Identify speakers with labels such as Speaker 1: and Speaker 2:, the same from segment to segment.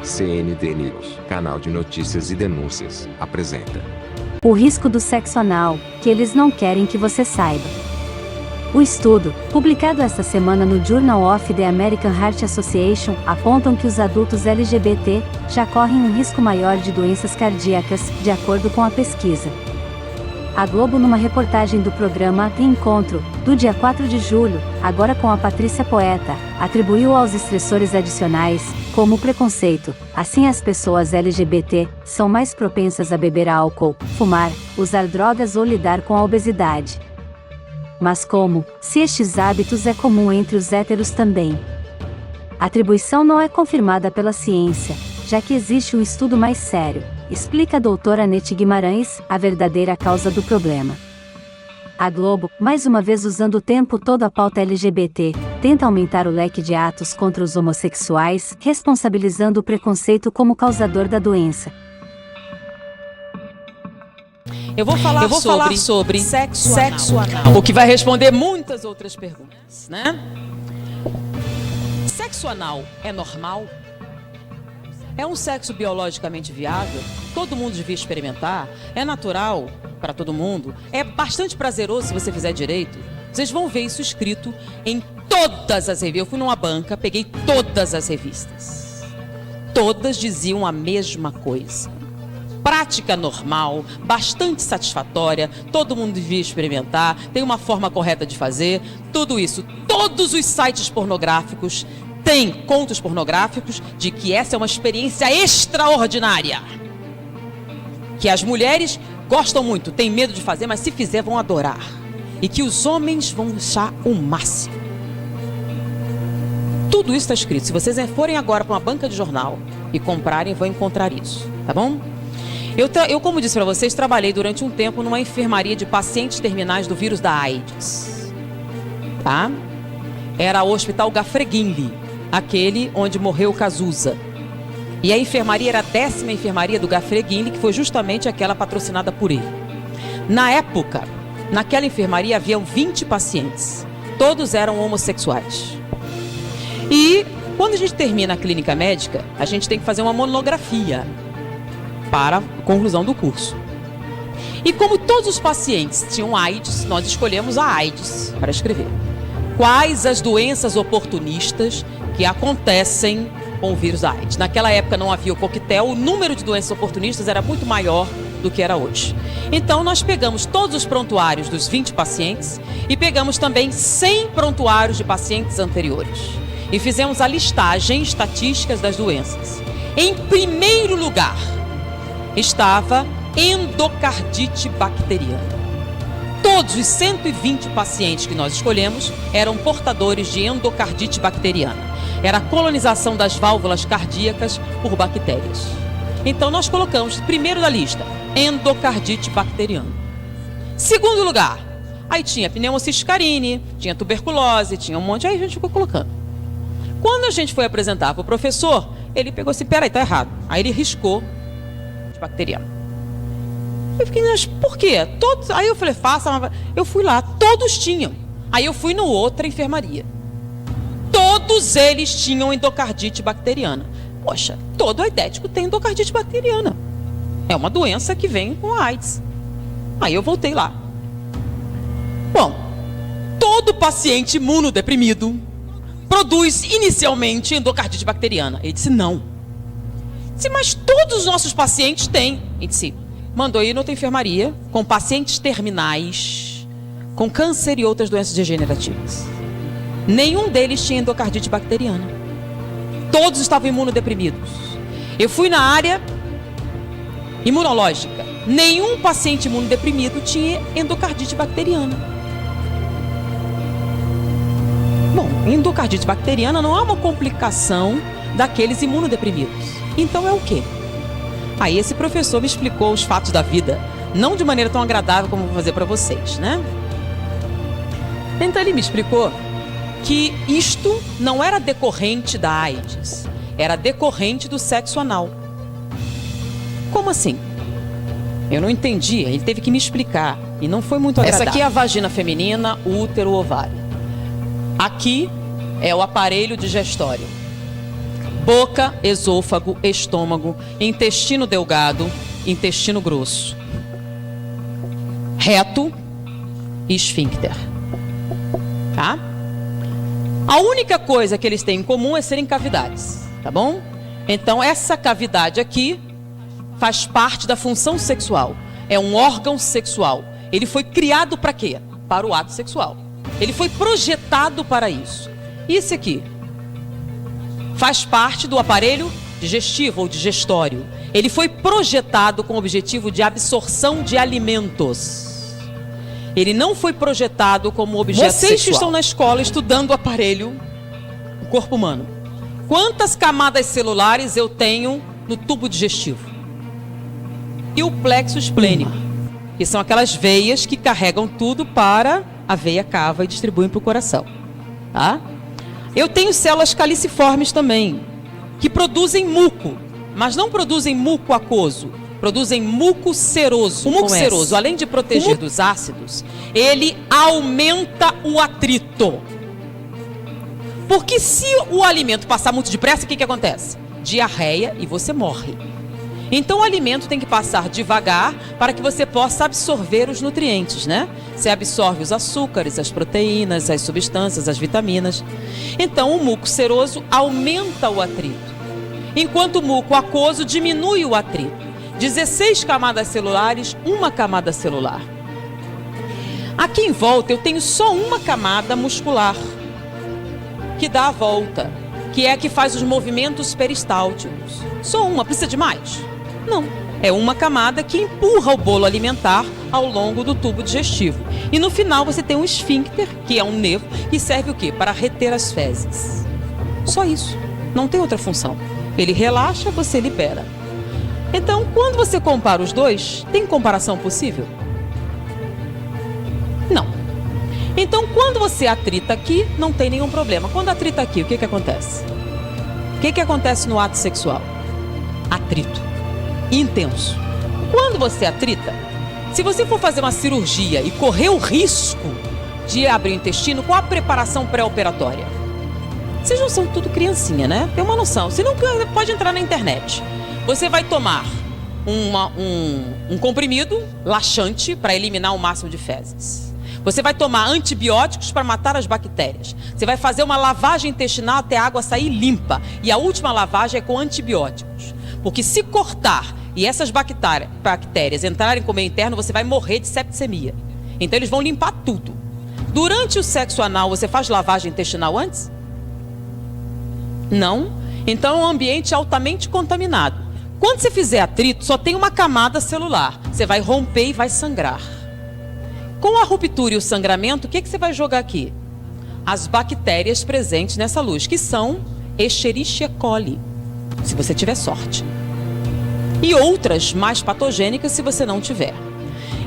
Speaker 1: CND News, canal de notícias e denúncias, apresenta
Speaker 2: o risco do sexo anal, que eles não querem que você saiba. O estudo, publicado esta semana no Journal of the American Heart Association, apontam que os adultos LGBT já correm um risco maior de doenças cardíacas, de acordo com a pesquisa. A Globo, numa reportagem do programa The Encontro, do dia 4 de julho, agora com a Patrícia Poeta, atribuiu aos estressores adicionais, como o preconceito. Assim, as pessoas LGBT são mais propensas a beber álcool, fumar, usar drogas ou lidar com a obesidade. Mas como, se estes hábitos é comum entre os héteros também? A atribuição não é confirmada pela ciência, já que existe um estudo mais sério, explica a doutora Anete Guimarães, a verdadeira causa do problema. A Globo, mais uma vez usando o tempo todo a pauta LGBT, tenta aumentar o leque de atos contra os homossexuais, responsabilizando o preconceito como causador da doença.
Speaker 3: Eu vou falar sobre sexo anal, o que vai responder muitas outras perguntas, né? Sexo anal é normal? É um sexo biologicamente viável? Todo mundo devia experimentar? É natural para todo mundo? É bastante prazeroso se você fizer direito? Vocês vão ver isso escrito em todas as revistas. Eu fui numa banca, peguei todas as revistas. Todas diziam a mesma coisa. Prática normal, bastante satisfatória, todo mundo devia experimentar, tem uma forma correta de fazer, tudo isso. Todos os sites pornográficos têm contos pornográficos de que essa é uma experiência extraordinária. Que as mulheres gostam muito, têm medo de fazer, mas se fizer vão adorar. E que os homens vão achar o máximo. Tudo isso está escrito. Se vocês forem agora para uma banca de jornal e comprarem, vão encontrar isso, tá bom? Eu, como disse para vocês, trabalhei durante um tempo numa enfermaria de pacientes terminais do vírus da AIDS. Tá? Era o Hospital Gafreguinli, aquele onde morreu Cazuza. E a enfermaria era a 10ª enfermaria do Gafreguinli, que foi justamente aquela patrocinada por ele. Na época, naquela enfermaria haviam 20 pacientes. Todos eram homossexuais. E quando a gente termina a clínica médica, a gente tem que fazer uma monografia para a conclusão do curso. E como todos os pacientes tinham AIDS, nós escolhemos a AIDS para escrever. Quais as doenças oportunistas que acontecem com o vírus da AIDS? Naquela época não havia o coquetel, o número de doenças oportunistas era muito maior do que era hoje. Então nós pegamos todos os prontuários dos 20 pacientes e pegamos também 100 prontuários de pacientes anteriores. E fizemos a listagem estatísticas das doenças. Em primeiro lugar estava endocardite bacteriana. Todos os 120 pacientes que nós escolhemos eram portadores de endocardite bacteriana. Era a colonização das válvulas cardíacas por bactérias. Então nós colocamos, primeiro da lista, endocardite bacteriana. Segundo lugar, aí tinha pneumociste carini, tinha tuberculose, tinha um monte, aí a gente ficou colocando. Quando a gente foi apresentar para o professor, ele pegou assim, peraí, tá errado. Aí ele riscou bacteriana. Eu fiquei, mas por quê? Todos... Aí eu falei, faça. Eu fui lá, todos tinham. Aí eu fui no outra enfermaria. Todos eles tinham endocardite bacteriana. Poxa, todo aidético tem endocardite bacteriana. É uma doença que vem com a AIDS. Aí eu voltei lá. Bom, todo paciente imunodeprimido produz inicialmente endocardite bacteriana. Ele disse, não. Disse, mas todos os nossos pacientes têm. Ele disse, mandou ir noutra enfermaria com pacientes terminais, com câncer e outras doenças degenerativas. Nenhum deles tinha endocardite bacteriana. Todos estavam imunodeprimidos. Eu fui na área imunológica. Nenhum paciente imunodeprimido tinha endocardite bacteriana. Bom, endocardite bacteriana não é uma complicação daqueles imunodeprimidos. Então é o quê? Aí esse professor me explicou os fatos da vida, não de maneira tão agradável como vou fazer para vocês, né? Então ele me explicou que isto não era decorrente da AIDS, era decorrente do sexo anal. Como assim? Eu não entendi, ele teve que me explicar e não foi muito agradável. Essa aqui é a vagina feminina, o útero, o ovário. Aqui é o aparelho digestório. boca, esôfago, estômago, intestino delgado, intestino grosso, reto e esfíncter. Tá? A única coisa que eles têm em comum é serem cavidades, tá bom? Então essa cavidade aqui faz parte da função sexual. É um órgão sexual. Ele foi criado para quê? Para o ato sexual. Ele foi projetado para isso. E esse aqui faz parte do aparelho digestivo ou digestório. Ele foi projetado com o objetivo de absorção de alimentos. Ele não foi projetado como objeto sexual. Vocês que estão na escola estudando o aparelho, o corpo humano, quantas camadas celulares eu tenho no tubo digestivo? E o plexo esplênico, que são aquelas veias que carregam tudo para a veia cava e distribuem para o coração. Tá? Eu tenho células caliciformes também, que produzem muco, mas não produzem muco aquoso, produzem muco seroso. O muco seroso, além de proteger dos ácidos, ele aumenta o atrito. Porque se o alimento passar muito depressa, o que acontece? Diarreia e você morre. Então o alimento tem que passar devagar para que você possa absorver os nutrientes, né? Você absorve os açúcares, as proteínas, as substâncias, as vitaminas. Então o muco seroso aumenta o atrito, enquanto o muco aquoso diminui o atrito. 16 camadas celulares, uma camada celular. Aqui em volta eu tenho só uma camada muscular, que dá a volta, que é a que faz os movimentos peristálticos. Só uma, precisa de mais? Não. É uma camada que empurra o bolo alimentar ao longo do tubo digestivo. E no final você tem um esfíncter, que é um nervo, que serve o quê? Para reter as fezes. Só isso. Não tem outra função. Ele relaxa, você libera. Então, quando você compara os dois, tem comparação possível? Não. Então, quando você atrita aqui, não tem nenhum problema. Quando atrita aqui, o que acontece? O que acontece no ato sexual? Atrito. Intenso. Quando você atrita, se você for fazer uma cirurgia e correr o risco de abrir o intestino, qual a preparação pré-operatória? Vocês não são tudo criancinha, né? Tem uma noção. Você não pode entrar na internet. Você vai tomar um comprimido laxante para eliminar o máximo de fezes. Você vai tomar antibióticos para matar as bactérias. Você vai fazer uma lavagem intestinal até a água sair limpa. E a última lavagem é com antibióticos. Porque se cortar e essas bactérias entrarem com o meio interno, você vai morrer de septicemia. Então eles vão limpar tudo. Durante o sexo anal, você faz lavagem intestinal antes? Não. Então é um ambiente altamente contaminado. Quando você fizer atrito, só tem uma camada celular. Você vai romper e vai sangrar. Com a ruptura e o sangramento, o que você vai jogar aqui? As bactérias presentes nessa luz, que são Escherichia coli, se você tiver sorte. E outras mais patogênicas, se você não tiver.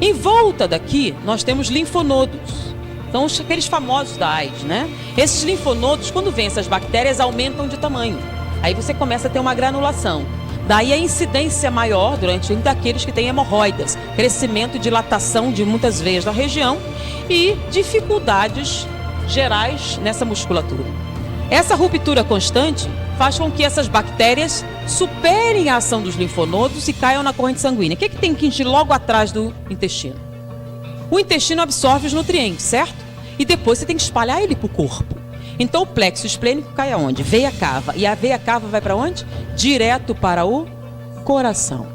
Speaker 3: Em volta daqui, nós temos linfonodos. São aqueles famosos da AIDS, né? Esses linfonodos, quando vêm essas bactérias, aumentam de tamanho. Aí você começa a ter uma granulação. Daí a incidência maior durante daqueles que têm hemorroidas, crescimento e dilatação de muitas veias da região e dificuldades gerais nessa musculatura. Essa ruptura constante faz com que essas bactérias superem a ação dos linfonodos e caiam na corrente sanguínea. O que tem que ir logo atrás do intestino? O intestino absorve os nutrientes, certo? E depois você tem que espalhar ele para o corpo. Então o plexo esplênico cai aonde? Veia cava. E a veia cava vai para onde? Direto para o coração.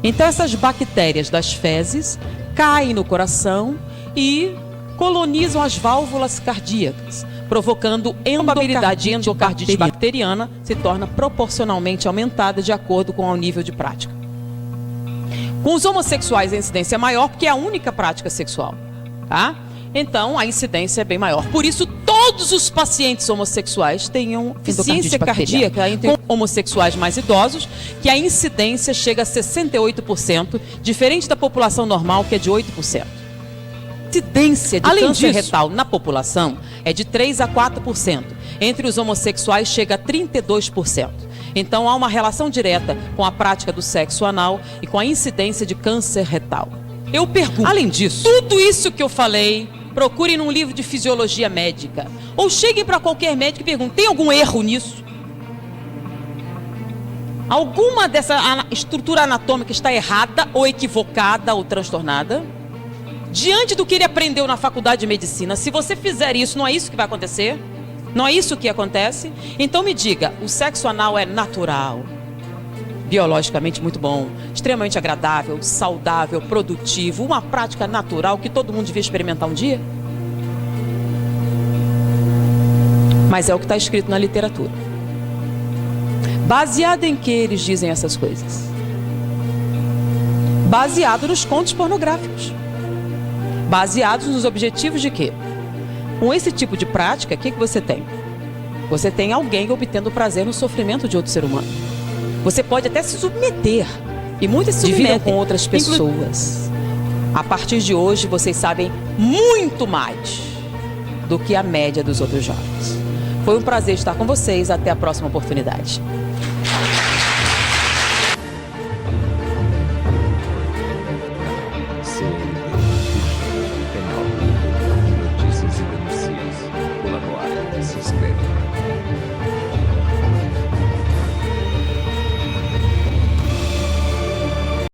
Speaker 3: Então essas bactérias das fezes caem no coração e colonizam as válvulas cardíacas, provocando probabilidade de endocardite bacteriana se torna proporcionalmente aumentada de acordo com o nível de prática. Com os homossexuais a incidência é maior porque é a única prática sexual, tá? Então a incidência é bem maior. Por isso todos os pacientes homossexuais tenham insuficiência cardíaca entre homossexuais mais idosos, que a incidência chega a 68%, diferente da população normal, que é de 8%. A incidência de câncer retal na população é de 3 a 4%. Entre os homossexuais chega a 32%. Então há uma relação direta com a prática do sexo anal e com a incidência de câncer retal. Eu pergunto, além disso, tudo isso que eu falei, procurem num livro de fisiologia médica. Ou cheguem para qualquer médico e perguntem, tem algum erro nisso? alguma dessa estrutura anatômica está errada ou equivocada ou transtornada, diante do que ele aprendeu na faculdade de medicina, se você fizer isso, não é isso que vai acontecer? Não é isso que acontece? Então me diga, o sexo anal é natural, biologicamente muito bom, extremamente agradável, saudável, produtivo, uma prática natural que todo mundo devia experimentar um dia? Mas é o que está escrito na literatura. Baseado em que eles dizem essas coisas? Baseado nos contos pornográficos. Baseados nos objetivos de quê? Com esse tipo de prática, o que você tem? Você tem alguém obtendo prazer no sofrimento de outro ser humano. Você pode até se submeter. E muitas se dividem com outras pessoas. A partir de hoje, vocês sabem muito mais do que a média dos outros jovens. Foi um prazer estar com vocês. Até a próxima oportunidade.